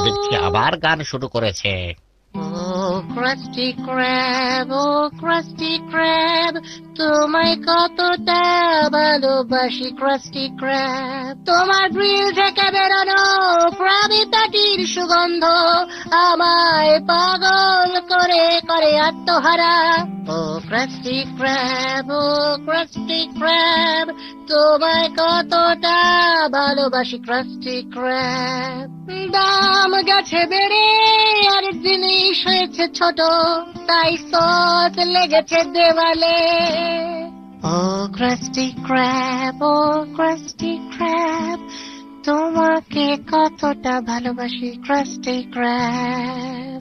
দেখছি আবার গান শুরু করেছে। Oh, Krusty Krab, oh, Krusty Krab, তোমায় কতটা ভালোবাসি Krusty Krab। তোমার গ্রিল থেকে বেরোনো ক্রাবি প্যাটির সুগন্ধ আমায় পাগল করে করে আত্মহারা। Oh, Krusty Krab, oh, Krusty Krab, তোমায় কতটা ভালোবাসি Krusty Krab। দাম গেছে বেড়ে আর জিনিস হয়েছে ছোট, তাই সস লেগেছে দেওয়ালে। ও Krusty Krab, ও Krusty Krab, তোমাকে কতটা ভালোবাসি Krusty Krab।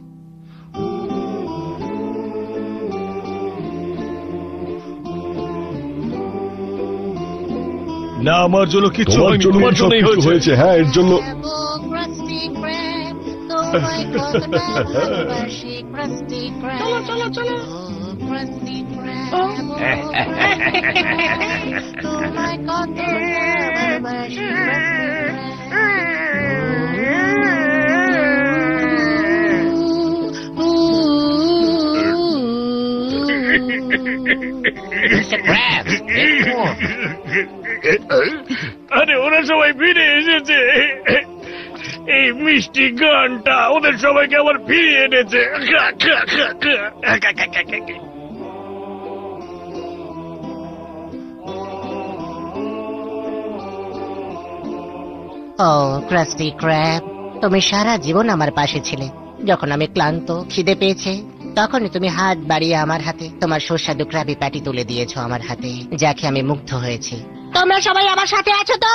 না, আমার জন্য কিছু তোমার হয়নি, জন্য তোমার জন্যই হয়েছে। হ্যাঁ, এর জন্য ও Krusty Krab, তোমায় কতটা ভালোবাসি Krusty Krab। চলো চলো চলো। ও Krusty Krab, তোমায় কতটা ভালোবাসি মিস্টার ক্র্যাব, দেখুন। আরে ওরা সবাই ফিরে এসেছে। এই মিষ্টি গানটা ওদের সবাইকে আবার ফিরিয়ে এনেছে। ও Krusty Krab, তুমি সারা জীবন আমার পাশে ছিলে। যখন আমি ক্লান্ত, খিদে পেয়েছে, তখনই তুমি হাত বাড়িয়ে আমার হাতে তোমার সুস্বাদু ক্র্যাবি প্যাটি তুলে দিয়েছো আমার হাতে, যাকে আমি মুগ্ধ হয়েছি। তোমরা সবাই আমার সাথে আছো তো?